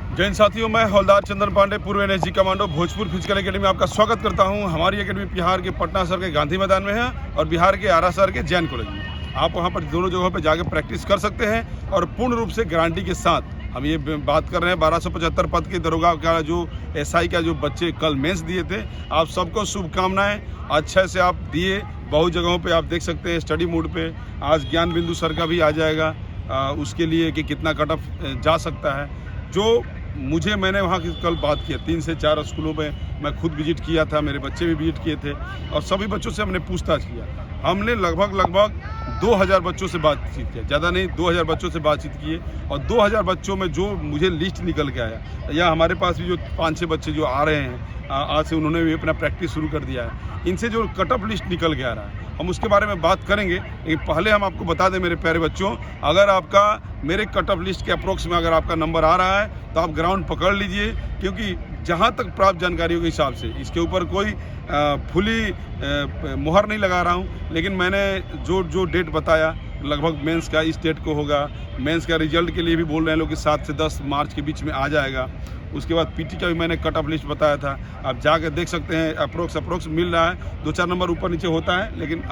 जय हिंद साथियों, मैं हवलदार चंदन पांडे, पूर्व NSG commando Bhojpur physical academy में आपका स्वागत करता हूं। हमारी एकेडमी बिहार के पटना शहर के गांधी मैदान में है और बिहार के आरा शहर के जैन कॉलेज में। आप वहां पर दोनों जगहों पर जाकर प्रैक्टिस कर सकते हैं और पूर्ण रूप से गारंटी के साथ। हम ये बात कर रहे हैं 1275 पद के दरोगा का जो एसआई का जो बच्चे कल मेंस दिए थे। आप सबको शुभकामनाएं, अच्छे से आप दिए। बहुत जगहों पे आप देख सकते हैं स्टडी मोड पे। आज ज्ञान बिंदु सर का भी आ जाएगा उसके लिए कि कितना कट ऑफ जा सकता है। जो मैंने वहाँ की कल बात किया, 3 से 4 स्कूलों में मैं खुद विजिट किया था, मेरे बच्चे भी विजिट किए थे और सभी बच्चों से हमने पूछताछ किया। हमने लगभग 2000 बच्चों से बातचीत किया, ज़्यादा नहीं 2000 बच्चों से बातचीत किए और 2000 बच्चों में जो मुझे लिस्ट निकल के आया, या हमारे पास भी जो 5-6 बच्चे जो आ रहे हैं आज से, उन्होंने भी अपना प्रैक्टिस शुरू कर दिया है। इनसे जो कट ऑफ लिस्ट निकल के आ रहा है, हम उसके बारे में बात करेंगे। लेकिन पहले हम आपको बता दें मेरे प्यारे बच्चों, अगर आपका मेरे कट ऑफ लिस्ट के अप्रोक्स में अगर आपका नंबर आ रहा है तो आप ग्राउंड पकड़ लीजिए, क्योंकि जहाँ तक प्राप्त जानकारियों के हिसाब से इसके ऊपर कोई फुली मुहर नहीं लगा रहा हूँ, लेकिन मैंने जो डेट बताया लगभग मेंस का इस डेट को होगा। मेंस का रिजल्ट के लिए भी बोल रहे हैं लोग कि 7 से 10 मार्च के बीच में आ जाएगा। उसके बाद पीटी का भी मैंने कट ऑफ लिस्ट बताया था, आप जाकर देख सकते हैं। अप्रोक्स मिल रहा है, 2-4 नंबर ऊपर नीचे होता है, लेकिन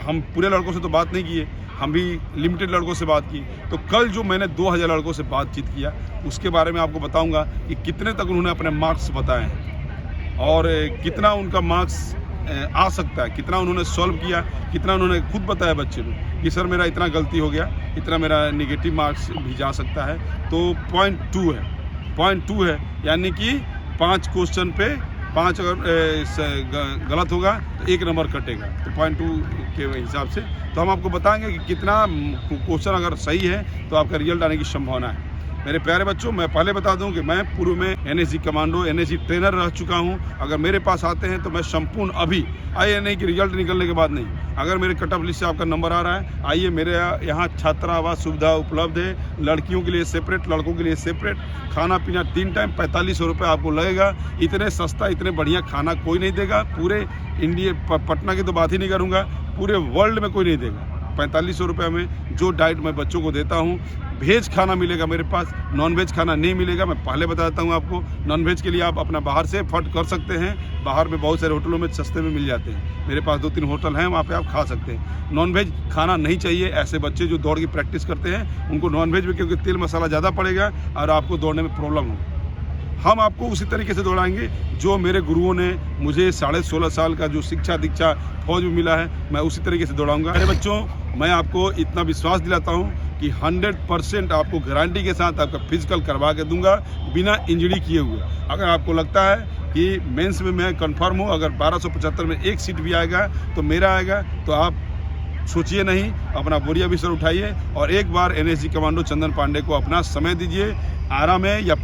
हम पूरे लड़कों से तो बात नहीं किए, हम भी लिमिटेड लड़कों से बात की। तो कल जो मैंने 2000 लड़कों से बातचीत किया उसके बारे में आपको बताऊंगा कि कितने तक उन्होंने अपने मार्क्स बताए हैं और कितना उनका मार्क्स आ सकता है, कितना उन्होंने सॉल्व किया, कितना उन्होंने खुद बताया बच्चे को कि सर मेरा इतना गलती हो गया, इतना मेरा नेगेटिव मार्क्स भी जा सकता है। तो पॉइंट 2 है, यानी कि 5 क्वेश्चन पे 5 अगर गलत होगा तो 1 नंबर कटेगा। तो पॉइंट 2 के हिसाब से तो हम आपको बताएंगे कि कितना क्वेश्चन अगर सही है तो आपका रिजल्ट आने की संभावना है। मेरे प्यारे बच्चों, मैं पहले बता दूं कि मैं पूर्व में एनएसजी कमांडो, एनएसजी ट्रेनर रह चुका हूं। अगर मेरे पास आते हैं तो मैं संपूर्ण अभी आइए, नहीं कि रिजल्ट निकलने के बाद नहीं, अगर मेरे कट ऑफ लिस्ट से आपका नंबर आ रहा है, आइए मेरे यहाँ छात्रावास सुविधा उपलब्ध है। लड़कियों के लिए सेपरेट, लड़कों के लिए सेपरेट। खाना पीना 3 टाइम 4500 रुपये आपको लगेगा। इतने सस्ता, इतने बढ़िया खाना कोई नहीं देगा। पूरे इंडिया, पटना की तो बात ही नहीं करूँगा, पूरे वर्ल्ड में कोई नहीं देगा। 4500 रुपये में जो डाइट मैं बच्चों को देता हूँ, वेज खाना मिलेगा मेरे पास, नॉन वेज खाना नहीं मिलेगा। मैं पहले बता देता हूँ आपको, नॉन वेज के लिए आप अपना बाहर से फट कर सकते हैं। बाहर में बहुत सारे होटलों में सस्ते में मिल जाते हैं, मेरे पास 2-3 होटल हैं, वहाँ पे आप खा सकते हैं। नॉन वेज खाना नहीं चाहिए। ऐसे बच्चे जो दौड़ की प्रैक्टिस करते हैं उनको नॉन वेज में, क्योंकि तेल मसाला ज़्यादा पड़ेगा और आपको दौड़ने में प्रॉब्लम होगी। हम आपको उसी तरीके से दौड़ाएंगे जो मेरे गुरुओं ने मुझे 16.5 साल का जो शिक्षा दीक्षा फौज में मिला है, मैं उसी तरीके से दौड़ाऊंगा। मेरे बच्चों, मैं आपको इतना विश्वास दिलाता हूं कि 100% आपको गारंटी के साथ आपका फिजिकल करवा के दूंगा, बिना इंजरी किए हुए। अगर आपको लगता है कि मेंस में मैं कंफर्म हूँ, अगर 1275 में 1 सीट भी आएगा तो मेरा आएगा, तो आप सोचिए नहीं, अपना बोरिया बिस्तर उठाइए और एक बार एनएसजी कमांडो चंदन पांडे को अपना समय दीजिए। आरा में या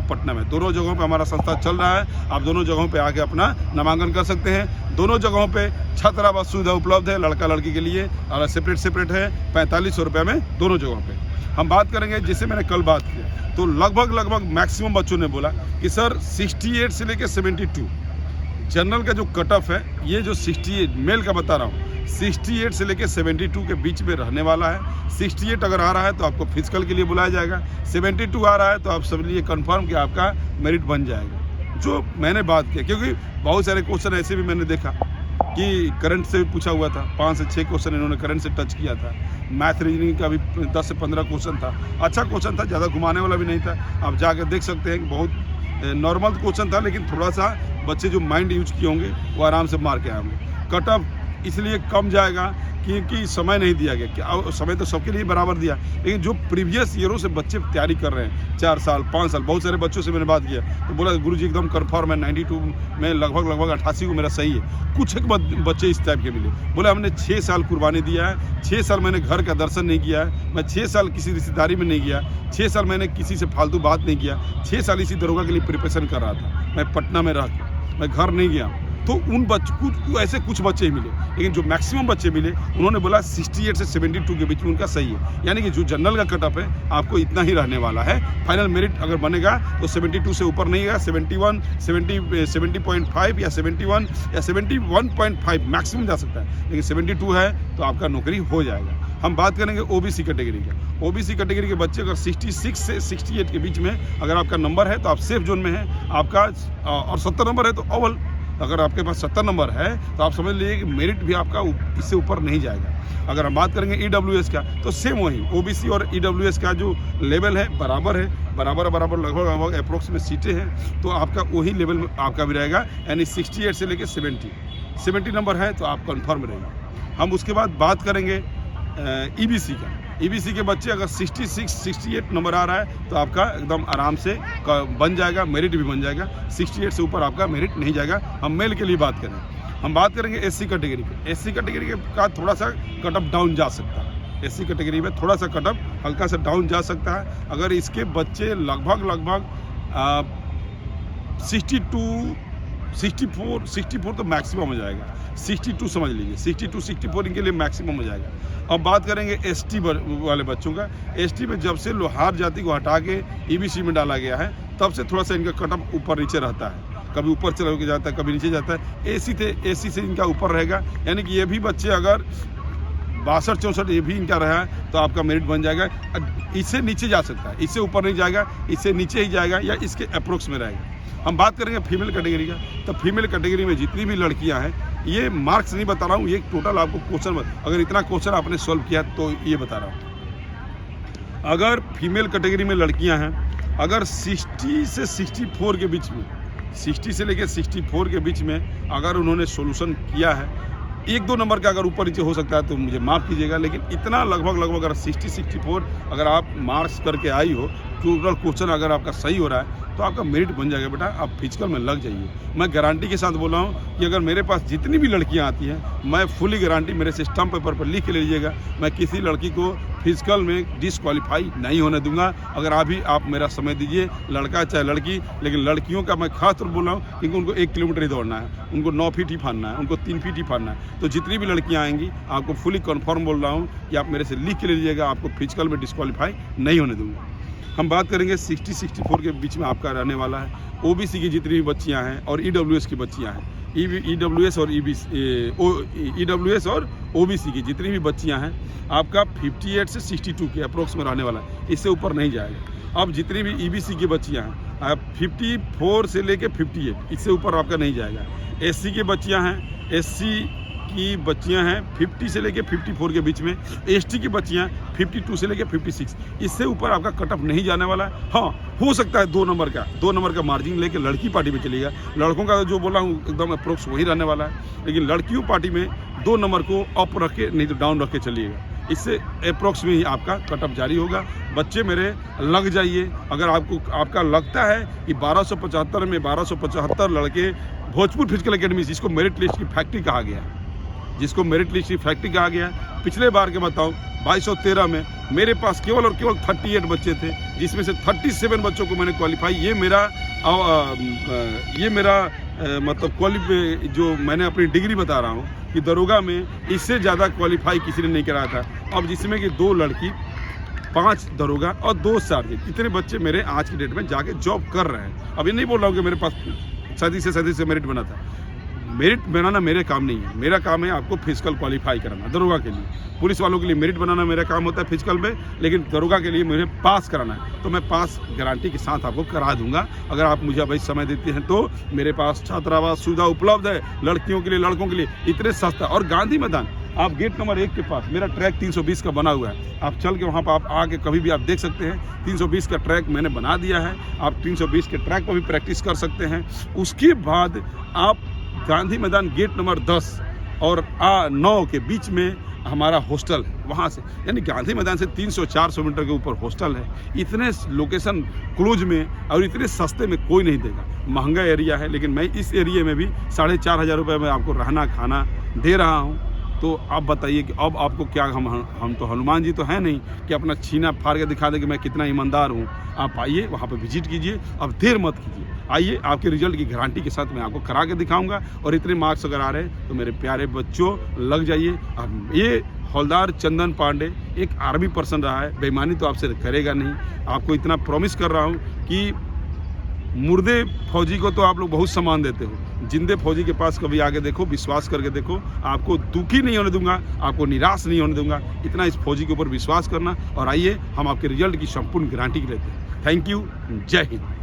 पटना में, दोनों जगहों पे हमारा संस्था चल रहा है। आप दोनों जगहों पे आके अपना नामांकन कर सकते हैं। दोनों जगहों पे छात्रावास सुविधा उपलब्ध है, लड़का लड़की के लिए और सेपरेट है। 4500 रुपये में दोनों जगहों पे हम बात करेंगे। जिससे मैंने कल बात की तो लगभग मैक्सिमम बच्चों ने बोला कि सर 68 से लेकर 72 जनरल का जो कट ऑफ है, ये जो 68 मेल का बता रहा हूँ, 68 से लेकर 72 के बीच में रहने वाला है। 68 अगर आ रहा है तो आपको फिजिकल के लिए बुलाया जाएगा, 72 आ रहा है तो आप सब लिए कंफर्म कि आपका मेरिट बन जाएगा। जो मैंने बात किया, क्योंकि बहुत सारे क्वेश्चन ऐसे भी मैंने देखा कि करंट से भी पूछा हुआ था, 5 से 6 क्वेश्चन इन्होंने करंट से टच किया था। मैथ रीजनिंग का भी 10 से 15 क्वेश्चन था। अच्छा क्वेश्चन था, ज़्यादा घुमाने वाला भी नहीं था। आप जाकर देख सकते हैं कि बहुत नॉर्मल क्वेश्चन था, लेकिन थोड़ा सा बच्चे जो माइंड यूज किए होंगे वो आराम से मार के आए होंगे। कट ऑफ इसलिए कम जाएगा क्योंकि समय नहीं दिया गया। समय तो सबके लिए बराबर दिया, लेकिन जो प्रीवियस ईयरों से बच्चे तैयारी कर रहे हैं, 4 साल 5 साल, बहुत सारे बच्चों से मैंने बात किया तो बोला गुरुजी एकदम कन्फर्म है, 92 में लगभग 88 को मेरा सही है। कुछ एक बच्चे इस टाइप के मिले, बोले हमने 6 साल कुर्बानी दिया है, 6 साल मैंने घर का दर्शन नहीं किया है, मैं 6 साल किसी रिश्तेदारी में नहीं गया, 6 साल मैंने किसी से फालतू बात नहीं किया, 6 साल इसी दरोगा के लिए प्रिपरेशन कर रहा था। मैं पटना में रह के मैं घर नहीं गया। तो उन ऐसे कुछ बच्चे ही मिले, लेकिन जो मैक्सिमम बच्चे मिले उन्होंने बोला 68 से 72 के बीच में उनका सही है। यानी कि जो जनरल का कट ऑफ है आपको इतना ही रहने वाला है। फाइनल मेरिट अगर बनेगा तो 72 से ऊपर नहीं है, 71, 70.5 या 71 या 71.5 मैक्सिमम जा सकता है, लेकिन 72 है तो आपका नौकरी हो जाएगा। हम बात करेंगे ओबीसी कैटेगरी का। ओबीसी कैटेगरी के बच्चे अगर 66 से 68 के बीच में अगर आपका नंबर है तो आप सेफ जोन में हैं आपका, और 70 नंबर है तो अव्वल। अगर आपके पास 70 नंबर है तो आप समझ लीजिए कि मेरिट भी आपका इससे ऊपर नहीं जाएगा। अगर हम बात करेंगे ईडब्ल्यूएस का तो सेम वही ओबीसी और ईडब्ल्यूएस का जो लेवल है बराबर लगभग अप्रोक्स में सीटें हैं, तो आपका वही लेवल में आपका भी रहेगा। यानी 68 से लेकर 70 नंबर है तो आप कन्फर्म रहेंगे। हम उसके बाद बात करेंगे ईबीसी का। ईबीसी के बच्चे अगर 66, 68 नंबर आ रहा है तो आपका एकदम आराम से बन जाएगा, मेरिट भी बन जाएगा। 68 से ऊपर आपका मेरिट नहीं जाएगा। हम मेल के लिए बात करें, हम बात करेंगे एससी कैटेगरी पे। एससी कैटेगरी का थोड़ा सा कट ऑफ डाउन जा सकता है। एससी कैटेगरी में थोड़ा सा कट ऑफ हल्का सा डाउन जा सकता है। अगर इसके बच्चे लगभग 64 तो मैक्सिमम हो जाएगा। 62 समझ लीजिए, 64 इनके लिए मैक्सिमम हो जाएगा। अब बात करेंगे एसटी वाले बच्चों का। एसटी में जब से लोहार जाति को हटा के ईबीसी में डाला गया है तब से थोड़ा सा इनका कट ऑफ ऊपर नीचे रहता है, कभी ऊपर चला के जाता है, कभी नीचे जाता है। एसी से इनका ऊपर रहेगा। यानी कि ये भी बच्चे अगर 62-64 ये भी इनका रहा है तो आपका मेरिट बन जाएगा। इससे नीचे जा सकता है, इससे ऊपर नहीं जाएगा, इससे नीचे ही जाएगा या इसके अप्रोक्स में रहेगा। हम बात करेंगे फीमेल कैटेगरी का, तो फीमेल कैटेगरी में जितनी भी लड़कियां हैं, ये मार्क्स नहीं बता रहा हूँ, ये टोटल आपको क्वेश्चन, अगर इतना क्वेश्चन आपने सॉल्व किया तो ये बता रहा हूँ। अगर फीमेल कैटेगरी में लड़कियां हैं, अगर 60 से 64 के बीच में, 60 से लेकर 64 के बीच में अगर उन्होंने सोल्यूशन किया है, 1-2 नंबर का अगर ऊपर नीचे हो सकता है तो मुझे माफ़ कीजिएगा, लेकिन इतना लगभग अगर 60-64 अगर आप मार्क्स करके आई हो, टोटल क्वेश्चन अगर आपका सही हो रहा है तो आपका मेरिट बन जाएगा बेटा। आप फिजिकल में लग जाइए। मैं गारंटी के साथ बोल रहा हूँ कि अगर मेरे पास जितनी भी लड़कियाँ आती हैं, मैं फुली गारंटी, मेरे से स्टम्प पेपर पर लिख के ले लीजिएगा, मैं किसी लड़की को फिजिकल में डिसक्वालीफाई नहीं होने दूंगा। अगर अभी आप मेरा समय दीजिए, लड़का चाहे लड़की, लेकिन लड़कियों का मैं खास तौर बोल रहा हूँ क्योंकि उनको 1 किलोमीटर ही दौड़ना है, उनको 9 फीट ही फानना है, उनको 3 फीट ही फानना है। तो जितनी भी लड़कियाँ आएंगी आपको फुली कन्फर्म बोल रहा हूँ कि आप मेरे से लिख के ले लीजिएगा, आपको फिजिकल में डिसक्वालीफाई नहीं होने दूंगा। हम बात करेंगे 60-64 के बीच में आपका रहने वाला है। ओबीसी की जितनी भी बच्चियां हैं और ईडब्ल्यूएस की बच्चियां हैं, ईडब्ल्यूएस और ओबीसी की जितनी भी बच्चियां हैं, आपका 58 से 62 के अप्रोक्स में रहने वाला है, इससे ऊपर नहीं जाएगा। अब जितनी भी ईबीसी की बच्चियां हैं, 54 से लेके 58, इससे ऊपर आपका नहीं जाएगा। एससी की बच्चियां हैं, एससी की बच्चियां हैं 50 से लेके 54 के बीच में। एसटी की बच्चियां 52 से लेके 56, इससे ऊपर आपका कट ऑफ नहीं जाने वाला है। हाँ, हो सकता है 2 नंबर का मार्जिन लेके लड़की पार्टी में चलेगा। लड़कों का जो बोला हूँ एकदम अप्रोक्स वही रहने वाला है, लेकिन लड़कियों पार्टी में 2 नंबर को अप रख के नहीं तो डाउन रख के चलिएगा। इससे अप्रोक्स में ही आपका कट ऑफ जारी होगा। बच्चे मेरे लग जाइए। अगर आपका लगता है कि 1275 में 1275 लड़के भोजपुर फिजिकल एकेडमी, जिसको मेरिट लिस्ट की फैक्ट्री कहा गया है, पिछले बार के बताऊं 2213 में मेरे पास केवल और केवल 38 बच्चे थे, जिसमें से 37 बच्चों को मैंने क्वालिफाई। ये मेरा मतलब जो मैंने अपनी डिग्री बता रहा हूँ कि दरोगा में इससे ज़्यादा क्वालिफाई किसी ने नहीं कराया था। अब जिसमें कि 2 लड़की, 5 दरोगा और 2 सार्जेंट, इतने बच्चे मेरे आज की डेट में जाके जॉब कर रहे हैं। अब ये नहीं बोल रहा हूँ कि मेरे पास सदी से मेरिट बना था। मेरिट बनाना मेरे काम नहीं है, मेरा काम है आपको फिजिकल क्वालिफाई कराना। दरोगा के लिए, पुलिस वालों के लिए मेरिट बनाना मेरा काम होता है फिजिकल में, लेकिन दरोगा के लिए मुझे पास कराना है, तो मैं पास गारंटी के साथ आपको करा दूंगा। अगर आप मुझे भाई समय देते हैं तो मेरे पास छात्रावास सुविधा उपलब्ध है, लड़कियों के लिए, लड़कों के लिए, इतने सस्ता। और गांधी मैदान, आप गेट नंबर 1 के पास, मेरा ट्रैक 320 का बना हुआ है। आप चल के वहाँ पर आप आके कभी भी आप देख सकते हैं। 320 का ट्रैक मैंने बना दिया है, आप 320 के ट्रैक पर भी प्रैक्टिस कर सकते हैं। उसके बाद आप गांधी मैदान गेट नंबर 10 और 9 के बीच में हमारा हॉस्टल है, वहाँ से, यानी गांधी मैदान से 300-400 मीटर के ऊपर हॉस्टल है। इतने लोकेशन क्लोज में और इतने सस्ते में कोई नहीं देगा। महंगा एरिया है, लेकिन मैं इस एरिया में भी 4500 रुपये में आपको रहना खाना दे रहा हूँ। तो आप बताइए कि अब आपको क्या, हम तो हनुमान जी तो हैं नहीं कि अपना छीना फाड़ के दिखा दें कि मैं कितना ईमानदार हूँ। आप आइए, वहाँ पे विजिट कीजिए, अब देर मत कीजिए, आइए, आपके रिजल्ट की गारंटी के साथ मैं आपको करा के दिखाऊंगा। और इतने मार्क्स अगर आ रहे हैं तो मेरे प्यारे बच्चों लग जाइए। अब ये हवलदार चंदन पांडे एक आर्मी पर्सन रहा है, बेईमानी तो आपसे करेगा नहीं। आपको इतना प्रॉमिस कर रहा हूँ कि मुर्दे फौजी को तो आप लोग बहुत सम्मान देते हो, जिंदे फौजी के पास कभी आगे देखो, विश्वास करके देखो, आपको दुखी नहीं होने दूंगा, आपको निराश नहीं होने दूंगा। इतना इस फौजी के ऊपर विश्वास करना और आइए, हम आपके रिजल्ट की संपूर्ण गारंटी लेते हैं। थैंक यू, जय हिंद।